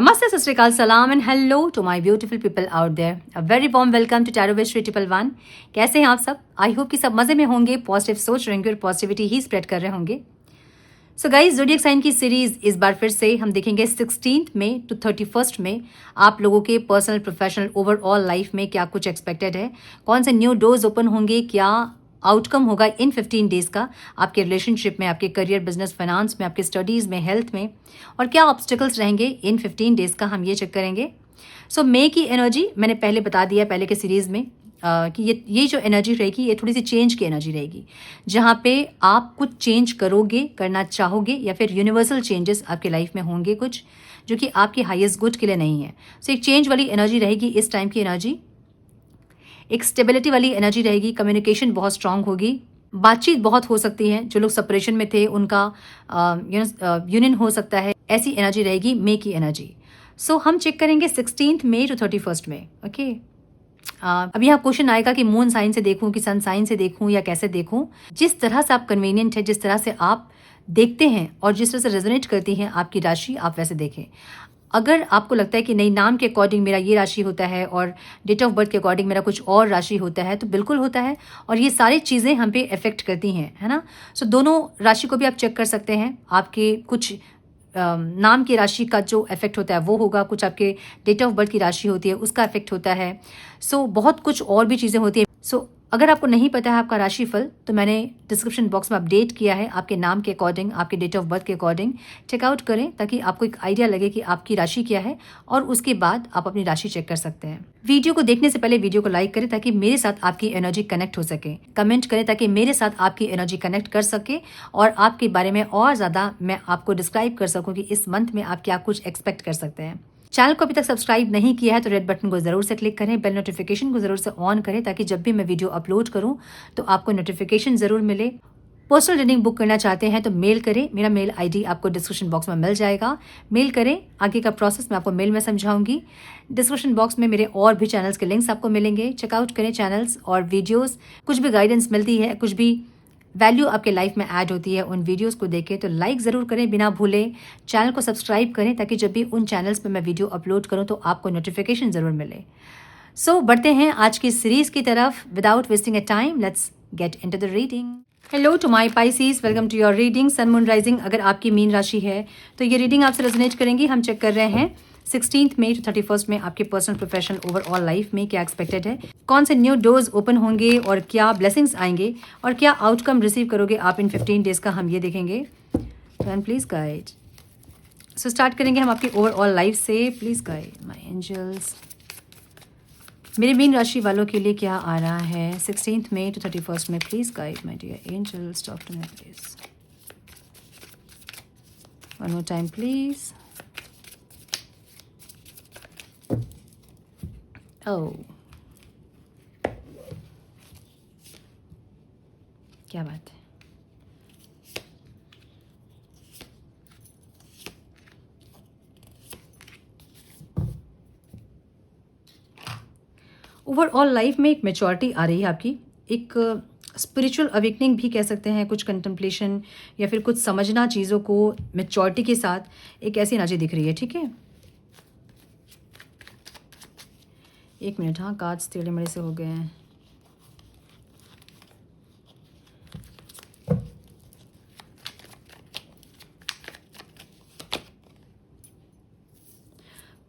Namaste, Sat Sri Akal, Salam and hello to my beautiful people out there. A very warm welcome to Tarot Wish 311. कैसे हैं आप सब? आई hope कि सब मज़े में होंगे, पॉजिटिव सोच रहे होंगे और पॉजिटिविटी ही स्प्रेड कर रहे होंगे. सो गाइज, ज़ोडिएक साइन की सीरीज इस बार फिर से हम देखेंगे 16 मई टू 31 में आप लोगों के पर्सनल, प्रोफेशनल, ओवरऑल लाइफ में क्या कुछ एक्सपेक्टेड है, कौन से न्यू डोर्स ओपन होंगे, क्या आउटकम होगा इन 15 डेज का आपके रिलेशनशिप में, आपके करियर, बिजनेस, फाइनेंस में, आपके स्टडीज़ में, हेल्थ में, और क्या ऑब्स्टिकल्स रहेंगे इन 15 डेज का हम ये चेक करेंगे. सो मई की एनर्जी मैंने पहले बता दिया पहले के सीरीज़ में कि ये जो एनर्जी रहेगी ये थोड़ी सी चेंज की एनर्जी रहेगी, जहाँ पे आप कुछ चेंज करोगे, करना चाहोगे, या फिर यूनिवर्सल चेंजेस आपके लाइफ में होंगे कुछ जो कि आपके हाईएस्ट गुड के लिए नहीं है. सो एक चेंज वाली एनर्जी रहेगी इस टाइम की एनर्जी. एक स्टेबिलिटी वाली एनर्जी रहेगी. कम्युनिकेशन बहुत स्ट्रांग होगी. बातचीत बहुत हो सकती है. जो लोग सेपरेशन में थे उनका यूनियन हो सकता है. ऐसी एनर्जी रहेगी मई की एनर्जी. सो हम चेक करेंगे 16 मई टू 31 में. ओके, अब यहाँ क्वेश्चन आएगा कि मून साइन से देखूं कि सन साइन से देखूं या कैसे देखूं. जिस तरह से आप कन्वीनियंट है, जिस तरह से आप देखते हैं और जिस तरह से रेजोनेट करती हैं आपकी राशि, आप वैसे देखें. अगर आपको लगता है कि नहीं, नाम के अकॉर्डिंग मेरा ये राशि होता है और डेट ऑफ बर्थ के अकॉर्डिंग मेरा कुछ और राशि होता है, तो बिल्कुल होता है. और ये सारी चीज़ें हम पे इफेक्ट करती हैं, है ना. सो दोनों राशि को भी आप चेक कर सकते हैं. आपके कुछ नाम की राशि का जो इफेक्ट होता है वो होगा, कुछ आपके डेट ऑफ बर्थ की राशि होती है उसका इफेक्ट होता है. सो बहुत कुछ और भी चीज़ें होती हैं. सो अगर आपको नहीं पता है आपका राशिफल, तो मैंने डिस्क्रिप्शन बॉक्स में अपडेट किया है. आपके नाम के अकॉर्डिंग, आपके डेट ऑफ बर्थ के अकॉर्डिंग चेकआउट करें ताकि आपको एक आइडिया लगे कि आपकी राशि क्या है, और उसके बाद आप अपनी राशि चेक कर सकते हैं. वीडियो को देखने से पहले वीडियो को लाइक करें ताकि मेरे साथ आपकी एनर्जी कनेक्ट हो सके. कमेंट करें ताकि मेरे साथ आपकी एनर्जी कनेक्ट कर सके और आपके बारे में और ज़्यादा मैं आपको डिस्क्राइब कर सकूँ कि इस मंथ में आप क्या कुछ एक्सपेक्ट कर सकते हैं. चैनल को अभी तक सब्सक्राइब नहीं किया है तो रेड बटन को ज़रूर से क्लिक करें. बेल नोटिफिकेशन को ज़रूर से ऑन करें ताकि जब भी मैं वीडियो अपलोड करूं तो आपको नोटिफिकेशन ज़रूर मिले. पर्सनल रीडिंग बुक करना चाहते हैं तो मेल करें. मेरा मेल आईडी आपको डिस्क्रिप्शन बॉक्स में मिल जाएगा. मेल करें. आगे का प्रोसेस मैं आपको मेल में समझाऊंगी. डिस्क्रिप्शन बॉक्स में मेरे और भी चैनल्स के लिंक्स आपको मिलेंगे. चेकआउट करें चैनल्स और वीडियोज़. कुछ भी गाइडेंस मिलती है, कुछ भी वैल्यू आपके लाइफ में ऐड होती है, उन वीडियोस को देखें तो लाइक ज़रूर करें बिना भूले. चैनल को सब्सक्राइब करें ताकि जब भी उन चैनल्स पे मैं वीडियो अपलोड करूं तो आपको नोटिफिकेशन ज़रूर मिले. सो बढ़ते हैं आज की सीरीज़ की तरफ. Without wasting a time, let's get into the reading. Hello to my Pisces, welcome to your reading. Sun moon rising अगर आपकी मीन राशि है तो ये रीडिंग आपसे रेजोनेट करेंगी. हम चेक कर रहे हैं 16 मई टू 31 में आपके पर्सनल, प्रोफेशनल, ओवरऑल लाइफ में क्या एक्सपेक्टेड है, कौन से न्यू डोर्स ओपन होंगे और क्या ब्लेसिंग्स आएंगे और क्या आउटकम रिसीव करोगे आप इन 15 डेज का, हम ये देखेंगे. And please guide. So start करेंगे हम आपकी ओवरऑल लाइफ से. Please guide my angels. मेरे मीन राशि वालों के लिए क्या आ रहा है 16 मई टू 31 में. Please guide my dear angels, talk to me please. One more time please. Oh, क्या बात है. ओवरऑल लाइफ में एक मैच्योरिटी आ रही है आपकी. एक स्पिरिचुअल अवेकनिंग भी कह सकते हैं, कुछ कंटेम्पलेशन या फिर कुछ समझना चीज़ों को मैच्योरिटी के साथ. एक ऐसी एनर्जी दिख रही है. ठीक है, एक मिनट. हाँ, कार्ड्स टेढ़े मेढ़े से हो गए हैं.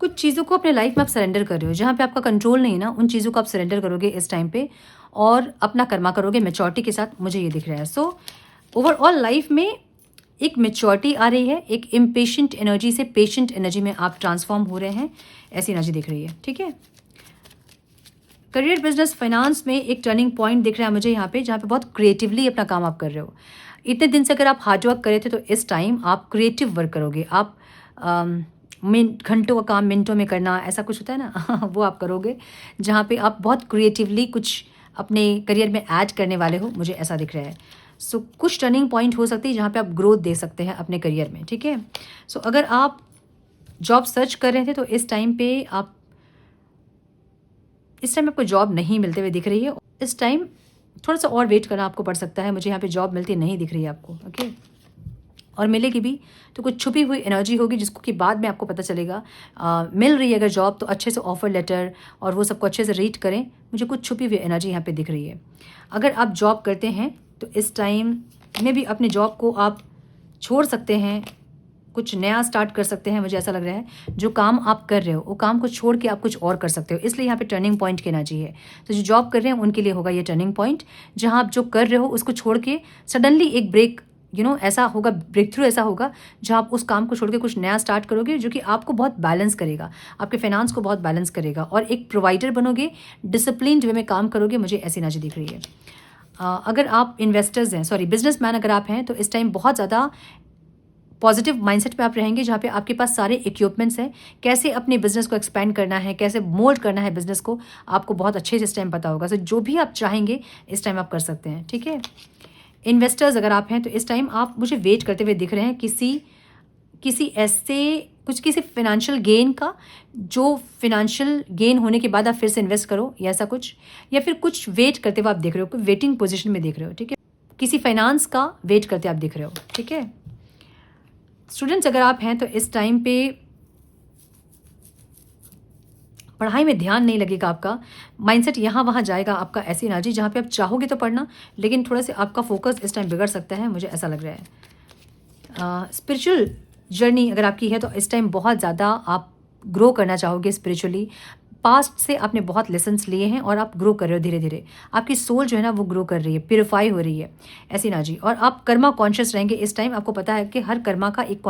कुछ चीज़ों को अपने लाइफ में आप सरेंडर कर रहे हो. जहाँ पे आपका कंट्रोल नहीं है ना, उन चीज़ों को आप सरेंडर करोगे इस टाइम पे और अपना कर्मा करोगे मैच्योरिटी के साथ. मुझे ये दिख रहा है. सो ओवरऑल लाइफ में एक मैच्योरिटी आ रही है. एक इम्पेशेंट एनर्जी से पेशेंट एनर्जी में आप ट्रांसफॉर्म हो रहे हैं. ऐसी एनर्जी दिख रही है. ठीक है, करियर, बिजनेस, फाइनेंस में एक टर्निंग पॉइंट दिख रहा है मुझे यहाँ पे, जहाँ पे बहुत क्रिएटिवली अपना काम आप कर रहे हो. इतने दिन से अगर आप हार्ड वर्क कर रहे थे तो इस टाइम आप क्रिएटिव वर्क करोगे. आप घंटों का काम मिनटों में करना, ऐसा कुछ होता है ना वो आप करोगे, जहाँ पे आप बहुत क्रिएटिवली कुछ अपने करियर में ऐड करने वाले हो. मुझे ऐसा दिख रहा है. सो कुछ टर्निंग पॉइंट हो सकती है जहाँ पे आप ग्रोथ दे सकते हैं अपने करियर में. ठीक है, सो अगर आप जॉब सर्च कर रहे थे तो इस टाइम आपको जॉब नहीं मिलते हुए दिख रही है. इस टाइम थोड़ा सा और वेट करना आपको पड़ सकता है. मुझे यहाँ पे जॉब मिलती नहीं दिख रही है आपको. ओके, और मिलेगी भी तो कुछ छुपी हुई एनर्जी होगी जिसको कि बाद में आपको पता चलेगा। मिल रही है अगर जॉब तो अच्छे से ऑफर लेटर और वो सबको अच्छे से रीड करें। मुझे कुछ छुपी हुई एनर्जी यहाँ पे दिख रही है। अगर आप जॉब करते हैं तो इस टाइम में भी अपने जॉब को आप छोड़ सकते हैं, कुछ नया स्टार्ट कर सकते हैं। मुझे ऐसा लग रहा है जो काम आप कर रहे हो वो काम को छोड़ के आप कुछ और कर सकते हो, इसलिए यहाँ पे टर्निंग पॉइंट की एनर्जी है। तो जो जॉब कर रहे हैं उनके लिए होगा ये टर्निंग पॉइंट, जहाँ आप जो कर रहे हो उसको छोड़ के सडनली एक ब्रेक ऐसा होगा, ब्रेक थ्रू ऐसा होगा जहाँ आप उस काम को छोड़ के कुछ नया स्टार्ट करोगे जो कि आपको बहुत बैलेंस करेगा, आपके फाइनेंस को बहुत बैलेंस करेगा और एक प्रोवाइडर बनोगे, डिसिप्लिन्ड वे में काम करोगे। मुझे ऐसी एनर्जी दिख रही है। अगर आप इन्वेस्टर्स हैं, सॉरी बिजनेसमैन अगर आप हैं तो इस टाइम बहुत ज़्यादा पॉजिटिव माइंडसेट पे आप रहेंगे, जहाँ पे आपके पास सारे इक्विपमेंट्स हैं। कैसे अपने बिजनेस को एक्सपेंड करना है, कैसे मोल्ड करना है बिजनेस को, आपको बहुत अच्छे से इस टाइम पता होगा। सो जो भी आप चाहेंगे इस टाइम आप कर सकते हैं, ठीक है। इन्वेस्टर्स अगर आप हैं तो इस टाइम आप मुझे वेट करते हुए दिख रहे हैं किसी फाइनेंशियल गेन का, जो फाइनेंशियल गेन होने के बाद आप फिर से इन्वेस्ट करो या ऐसा कुछ, या फिर कुछ वेट करते हुए आप देख रहे हो, वेटिंग पोजीशन में देख रहे हो, ठीक है। किसी फाइनेंस का वेट करते आप दिख रहे हो, ठीक है। स्टूडेंट्स अगर आप हैं तो इस टाइम पे पढ़ाई में ध्यान नहीं लगेगा, आपका माइंडसेट यहाँ वहाँ जाएगा, आपका ऐसी एनर्जी जहाँ पे आप चाहोगे तो पढ़ना, लेकिन थोड़ा सा आपका फोकस इस टाइम बिगड़ सकता है, मुझे ऐसा लग रहा है। स्पिरिचुअल जर्नी अगर आपकी है तो इस टाइम बहुत ज़्यादा आप ग्रो करना चाहोगे स्पिरिचुअली। पास्ट से आपने बहुत लेसन्स लिए हैं और आप ग्रो कर रहे हो धीरे धीरे, आपकी सोल जो है ना वो ग्रो कर रही है, प्योरीफाई हो रही है, ऐसी एनर्जी। और आप कर्मा कॉन्शियस रहेंगे इस टाइम। आपको पता है कि हर कर्मा का एक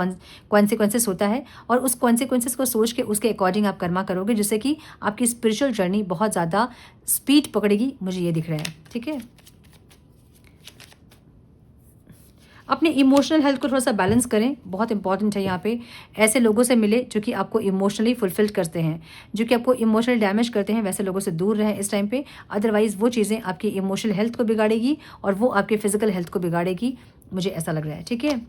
कॉन्सिक्वेंसेस होता है और उस कॉन्सिक्वेंसेस को सोच के उसके अकॉर्डिंग आप कर्मा करोगे, जिससे कि आपकी स्पिरिचुअल जर्नी बहुत ज़्यादा स्पीड पकड़ेगी, मुझे ये दिख रहा है, ठीक है। अपने इमोशनल हेल्थ को थोड़ा सा बैलेंस करें, बहुत इंपॉर्टेंट है। यहाँ पे ऐसे लोगों से मिले जो कि आपको इमोशनली फुलफिल करते हैं, जो कि आपको इमोशनल डैमेज करते हैं, वैसे लोगों से दूर रहें इस टाइम पे। अदरवाइज़ वो चीज़ें आपकी इमोशनल हेल्थ को बिगाड़ेगी और वो आपके फिजिकल हेल्थ को बिगाड़ेगी, मुझे ऐसा लग रहा है, ठीक है।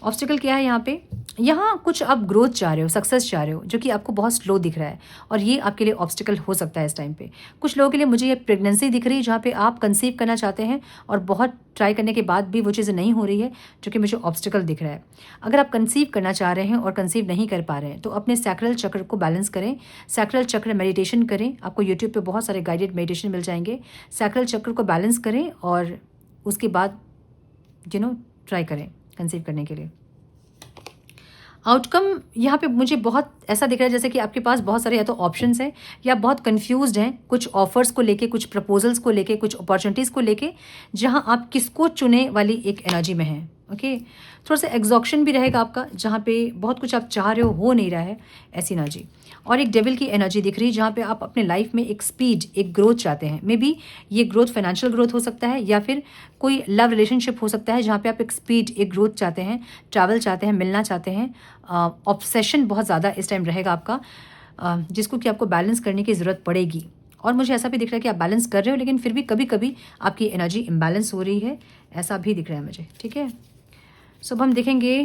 ऑब्स्टिकल क्या है यहाँ पे? यहाँ कुछ आप ग्रोथ चाह रहे हो, सक्सेस चाह रहे हो, जो कि आपको बहुत स्लो दिख रहा है और ये आपके लिए ऑब्स्टिकल हो सकता है इस टाइम पे। कुछ लोगों के लिए मुझे ये प्रेगनेंसी दिख रही है, जहाँ पे आप कंसीव करना चाहते हैं और बहुत ट्राई करने के बाद भी वो चीज़ें नहीं हो रही है, जो कि मुझे ऑब्स्टिकल दिख रहा है। अगर आप कंसीव करना चाह रहे हैं और कंसीव नहीं कर पा रहे हैं तो अपने सैक्रल चक्र को बैलेंस करें, सैक्रल चक्र मेडिटेशन करें। आपको यूट्यूब पर बहुत सारे गाइडेड मेडिटेशन मिल जाएंगे। सैक्रल चक्र को बैलेंस करें और उसके बाद ट्राई करें कंसीव करने के लिए। आउटकम यहाँ पे मुझे बहुत ऐसा दिख रहा है जैसे कि आपके पास बहुत सारे या तो ऑप्शंस हैं या बहुत कंफ्यूज्ड हैं, कुछ ऑफर्स को लेके, कुछ प्रपोजल्स को लेके, कुछ अपॉर्चुनिटीज़ को लेके, जहाँ आप किसको चुने वाली एक एनर्जी में हैं, ओके। थोड़ा सा एग्जॉक्शन भी रहेगा आपका, जहाँ पे बहुत कुछ आप चाह रहे हो नहीं रहा है, ऐसी एनर्जी। और एक डेविल की एनर्जी दिख रही है, जहाँ पे आप अपने लाइफ में एक स्पीड, एक ग्रोथ चाहते हैं। मे बी ये ग्रोथ फाइनेंशियल ग्रोथ हो सकता है या फिर कोई लव रिलेशनशिप हो सकता है, जहाँ पे आप एक स्पीड, एक ग्रोथ चाहते हैं, ट्रैवल चाहते हैं, मिलना चाहते हैं। ऑब्सेशन बहुत ज़्यादा इस टाइम रहेगा आपका, जिसको कि आपको बैलेंस करने की ज़रूरत पड़ेगी। और मुझे ऐसा भी दिख रहा है कि आप बैलेंस कर रहे हो, लेकिन फिर भी कभी कभी आपकी एनर्जी इम्बैलेंस हो रही है, ऐसा भी दिख रहा है मुझे, ठीक है। सो अब हम देखेंगे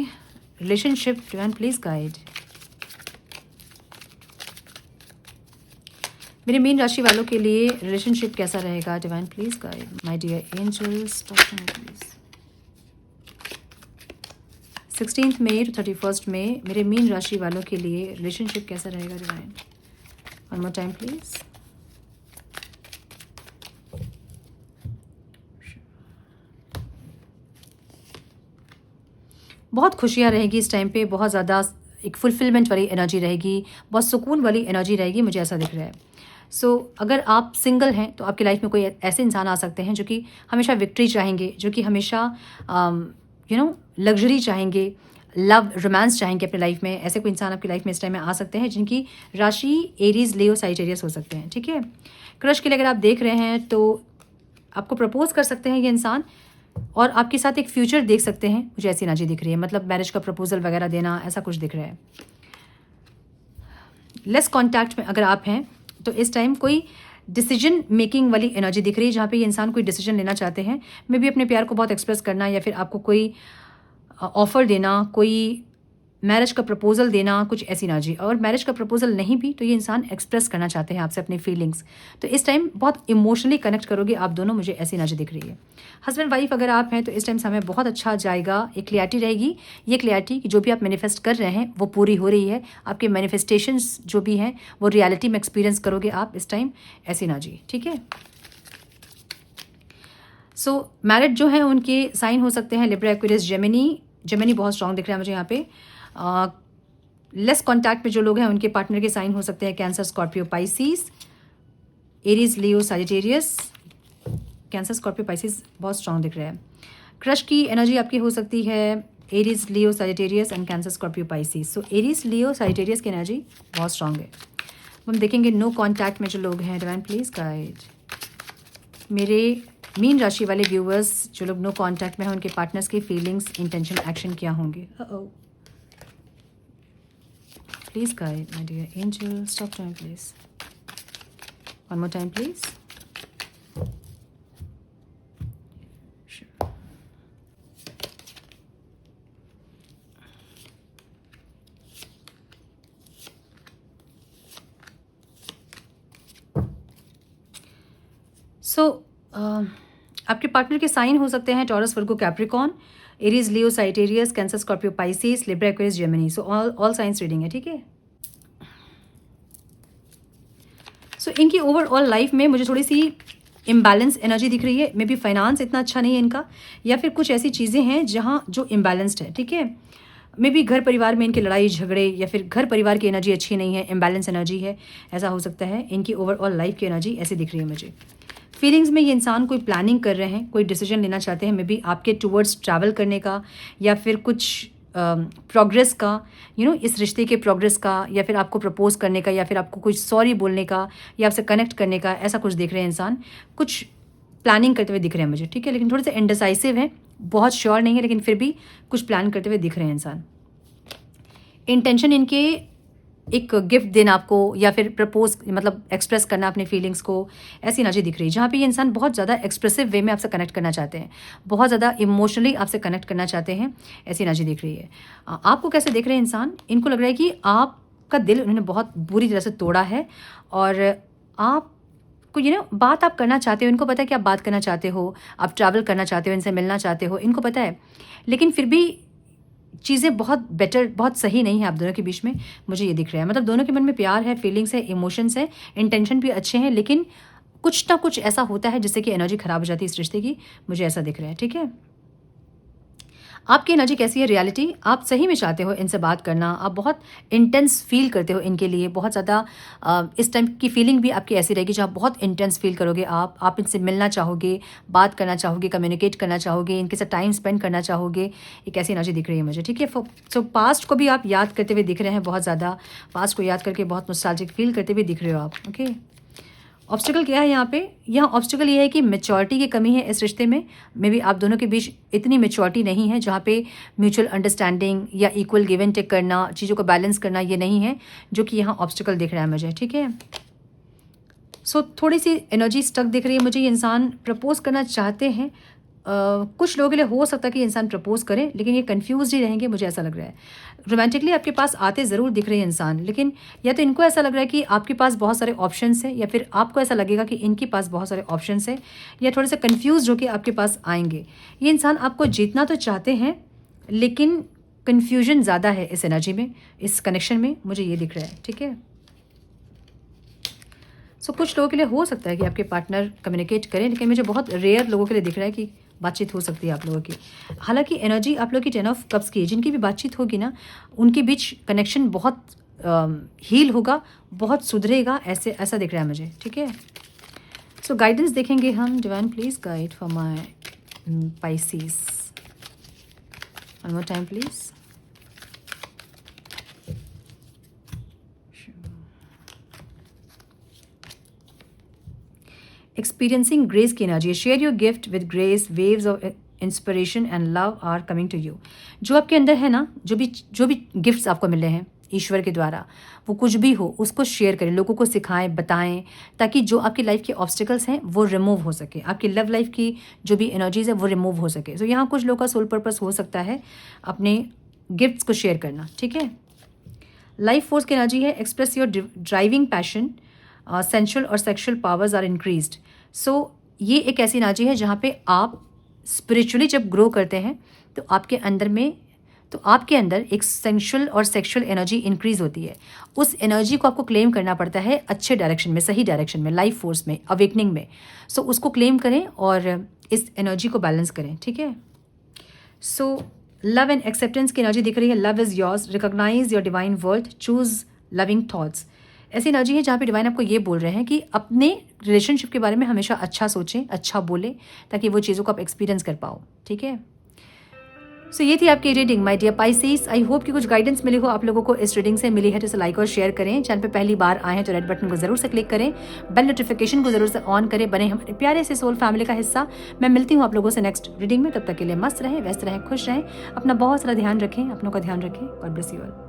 रिलेशनशिप। डिवाइन प्लीज गाइड मेरे मीन राशि वालों के लिए रिलेशनशिप कैसा रहेगा। Divine please guide my dear angels, please 16 मई to 31 मई मेरे मीन राशि वालों के लिए रिलेशनशिप कैसा रहेगा। Divine one more time please. बहुत खुशियाँ रहेगी इस टाइम पे, बहुत ज़्यादा एक फुलफिलमेंट वाली एनर्जी रहेगी, बहुत सुकून वाली एनर्जी रहेगी, मुझे ऐसा दिख रहा है। सो अगर आप सिंगल हैं तो आपकी लाइफ में कोई ऐसे इंसान आ सकते हैं जो कि हमेशा विक्ट्री चाहेंगे, जो कि हमेशा लग्जरी चाहेंगे, लव रोमांस चाहेंगे अपनी लाइफ में। ऐसे कोई इंसान आपकी लाइफ में इस टाइम में आ सकते हैं जिनकी राशि एरीज, लियो, साइटेरियस हो सकते हैं, ठीक है। क्रश के लिए अगर आप देख रहे हैं तो आपको प्रपोज कर सकते हैं ये इंसान और आपके साथ एक फ्यूचर देख सकते हैं, मुझे ऐसी एनर्जी दिख रही है, मतलब मैरिज का प्रपोजल वगैरह देना, ऐसा कुछ दिख रहा है। लेस कॉन्टैक्ट में अगर आप हैं तो इस टाइम कोई डिसीजन मेकिंग वाली एनर्जी दिख रही है, जहाँ पे ये इंसान कोई डिसीजन लेना चाहते हैं, मे भी अपने प्यार को बहुत एक्सप्रेस करना या फिर आपको कोई ऑफर देना, कोई मैरिज का प्रपोजल देना, कुछ ऐसी एनर्जी। और मैरिज का प्रपोजल नहीं भी तो ये इंसान एक्सप्रेस करना चाहते हैं आपसे अपनी फीलिंग्स, तो इस टाइम बहुत इमोशनली कनेक्ट करोगे आप दोनों, मुझे ऐसी एनर्जी दिख रही है। हस्बैंड वाइफ अगर आप हैं तो इस टाइम समय बहुत अच्छा जाएगा, एक क्लियरिटी रहेगी। ये क्लियरिटी कि जो भी आप मैनिफेस्ट कर रहे हैं वो पूरी हो रही है, आपके मैनिफेस्टेशंस जो भी हैं वो रियलिटी में एक्सपीरियंस करोगे आप इस टाइम, ऐसी एनर्जी, ठीक है। सो मैरिड जो हैं उनके साइन हो सकते हैं लिब्रा, एक्वेरियस, जेमिनी। जेमिनी बहुत स्ट्रांग दिख रहा है मुझे यहाँ पे। लेस कॉन्टैक्ट में जो लोग हैं उनके पार्टनर के साइन हो सकते हैं कैंसर, स्कॉर्पियो, पाइसिस, एरीज, लियो, सैजिटेरियस। कैंसर, स्कॉर्पियो, पाइसिस बहुत स्ट्रांग दिख रहा है। क्रश की एनर्जी आपकी हो सकती है Aries, Leo, Sagittarius and cancer, Scorpio, Pisces. So Aries, Leo, Sagittarius की एनर्जी बहुत स्ट्रांग है। हम देखेंगे नो कॉन्टैक्ट में जो लोग हैं, डिवाइन प्लीज गाइड मेरे मीन राशि वाले व्यूअर्स जो लोग नो कॉन्टैक्ट में हैं उनके पार्टनर्स की फीलिंग्स, इंटेंशन, एक्शन क्या होंगे। Please guide my dear angel, stop time please, one more time please. So आपके पार्टनर के साइन हो सकते हैं Taurus, Virgo, Capricorn, Aries, Leo, Sagittarius, Cancer, Scorpio, Pisces, Libra, Aquarius, Gemini. So all signs reading है, ठीक है। सो इनकी overall life में मुझे थोड़ी सी इम्बैलेंस एनर्जी दिख रही है। मे बी फाइनेंस इतना अच्छा नहीं है इनका, या फिर कुछ ऐसी चीज़ें हैं जहाँ जो इम्बैलेंस्ड है, ठीक है। मे बी घर परिवार में इनके लड़ाई झगड़े, या फिर घर परिवार की एनर्जी अच्छी नहीं है, इम्बैलेंस एनर्जी है, ऐसा हो सकता है। इनकी ओवरऑल लाइफ की एनर्जी ऐसी दिख रही है मुझे। फीलिंग्स में ये इंसान कोई प्लानिंग कर रहे हैं, कोई डिसीजन लेना चाहते हैं, मे बी आपके टूवर्ड्स ट्रैवल करने का, या फिर कुछ प्रोग्रेस का, इस रिश्ते के प्रोग्रेस का, या फिर आपको प्रपोज करने का, या फिर आपको कुछ सॉरी बोलने का, या आपसे कनेक्ट करने का, ऐसा कुछ देख रहे हैं इंसान। कुछ प्लानिंग करते हुए दिख रहे हैं मुझे, ठीक है। लेकिन थोड़े से इंडिसाइसिव हैं, बहुत श्योर नहीं है, लेकिन फिर भी कुछ प्लान करते हुए दिख रहे हैं इंसान। इंटेंशन इनके एक गिफ्ट देना आपको, या फिर प्रपोज मतलब एक्सप्रेस करना अपने फीलिंग्स को, ऐसी एनर्जी दिख रही है जहाँ पे ये इंसान बहुत ज़्यादा एक्सप्रेसिव वे में आपसे कनेक्ट करना चाहते हैं, बहुत ज़्यादा इमोशनली आपसे कनेक्ट करना चाहते हैं, ऐसी एनर्जी दिख रही है। आपको कैसे देख रहे हैं इंसान, इनको लग रहा है कि आपका दिल उन्होंने बहुत बुरी तरह से तोड़ा है, और आप को बात आप करना चाहते हो, इनको पता है कि आप बात करना चाहते हो, आप ट्रैवल करना चाहते हो, इनसे मिलना चाहते हो, इनको पता है, लेकिन फिर भी चीज़ें बहुत बेटर, बहुत सही नहीं है आप दोनों के बीच में, मुझे ये दिख रहा है। मतलब दोनों के मन में प्यार है, फीलिंग्स है, इमोशंस है, इंटेंशन भी अच्छे हैं, लेकिन कुछ ना कुछ ऐसा होता है जिससे कि एनर्जी खराब हो जाती है इस रिश्ते की, मुझे ऐसा दिख रहा है, ठीक है। आपकी एनर्जी कैसी है, रियलिटी आप सही में चाहते हो इनसे बात करना, आप बहुत इंटेंस फील करते हो इनके लिए, बहुत ज़्यादा इस टाइम की फीलिंग भी आपकी ऐसी रहेगी जहाँ बहुत इंटेंस फील करोगे आप इनसे मिलना चाहोगे, बात करना चाहोगे, कम्युनिकेट करना चाहोगे, इनके साथ टाइम स्पेंड करना चाहोगे, एक ऐसी एनर्जी दिख रही है मुझे, ठीक है। सो पास्ट को भी आप याद करते हुए दिख रहे हैं, बहुत ज़्यादा पास्ट को याद करके बहुत नॉस्टैल्जिक फील करते हुए दिख रहे हो आप, ओके। ऑब्स्टिकल क्या है यहाँ पे, यहाँ ऑब्स्टिकल ये है कि मैच्योरिटी की कमी है इस रिश्ते में, मे बी आप दोनों के बीच इतनी मैच्योरिटी नहीं है जहाँ पे म्यूचुअल अंडरस्टैंडिंग या इक्वल गिव एंड टेक करना, चीज़ों को बैलेंस करना, ये नहीं है, जो कि यहाँ ऑब्स्टिकल दिख रहा है मुझे, ठीक है। सो थोड़ी सी एनर्जी स्टक दिख रही है मुझे, ये इंसान प्रपोज करना चाहते हैं, कुछ लोगों के लिए हो सकता है कि इंसान प्रपोज करें, लेकिन ये कंफ्यूज ही रहेंगे, मुझे ऐसा लग रहा है। रोमांटिकली आपके पास आते ज़रूर दिख रहे हैं इंसान, लेकिन या तो इनको ऐसा लग रहा है कि आपके पास बहुत सारे ऑप्शंस हैं, या फिर आपको ऐसा लगेगा कि इनके पास बहुत सारे ऑप्शंस हैं, या थोड़े से कन्फ्यूज होकर आपके पास आएंगे। ये इंसान आपको जीतना तो चाहते हैं, लेकिन कन्फ्यूजन ज़्यादा है इस एनर्जी में, इस कनेक्शन में, मुझे ये दिख रहा है, ठीक है। सो कुछ लोगों के लिए हो सकता है कि आपके पार्टनर कम्युनिकेट करें, लेकिन मुझे बहुत रेयर लोगों के लिए दिख रहा है कि बातचीत हो सकती है आप लोगों की। हालांकि एनर्जी आप लोगों की 10 ऑफ कप्स की है, जिनकी भी बातचीत होगी ना, उनके बीच कनेक्शन बहुत हील होगा, बहुत सुधरेगा, ऐसा दिख रहा है मुझे, ठीक है। सो गाइडेंस देखेंगे हम, divine please guide for my Pisces, one more time please. Experiencing grace की energy, share your gift with grace, waves of inspiration and love are coming to you. जो आपके अंदर है ना, जो भी गिफ्ट्स आपको मिले हैं ईश्वर के द्वारा, वो कुछ भी हो उसको शेयर करें, लोगों को सिखाएं, बताएं, ताकि जो आपकी लाइफ के ऑब्स्टिकल्स हैं वो रिमूव हो सके, आपकी लव लाइफ की जो भी एनर्जीज है वो रिमूव हो सके। तो यहाँ कुछ लोगों का सोल पर्पस हो सकता है अपने गिफ्ट्स को शेयर करना, ठीक है। लाइफ फोर्स की एनर्जी है express your driving passion, sensual और सेक्सुअल पावर्स आर इंक्रीज्ड। सो ये एक ऐसी एनर्जी है जहाँ पे आप स्पिरिचुअली जब ग्रो करते हैं तो आपके अंदर एक सेंशुअल और सेक्सुअल एनर्जी इंक्रीज होती है। उस एनर्जी को आपको क्लेम करना पड़ता है अच्छे डायरेक्शन में, सही डायरेक्शन में, लाइफ फोर्स में, अवेकनिंग में। सो उसको क्लेम करें और इस एनर्जी को बैलेंस करें, ठीक है। सो लव एंड एक्सेप्टेंस की एनर्जी दिख रही है। Love is yours, recognize your divine worth, choose loving thoughts. ऐसी एनर्जी है जहाँ पे डिवाइन आपको ये बोल रहे हैं कि अपने रिलेशनशिप के बारे में हमेशा अच्छा सोचें, अच्छा बोलें, ताकि वो चीज़ों को आप एक्सपीरियंस कर पाओ, ठीक है। सो ये थी आपकी reading my dear Pisces. I hope कि कुछ गाइडेंस मिली हो आप लोगों को, इस रीडिंग से मिली है तो इसे लाइक और शेयर करें। चैनल पे पहली बार आए हैं तो रेड बटन को जरूर से क्लिक करें, बेल नोटिफिकेशन को जरूर से ऑन करें, बने हमारे प्यारे से सोल फैमिली का हिस्सा। मैं मिलती हूँ आप लोगों से नेक्स्ट रीडिंग में। तब तक के लिए मस्त रहें, व्यस्त रहें, खुश रहें, अपना बहुत सारा ध्यान रखें, अपनों का ध्यान रखें। God bless you all.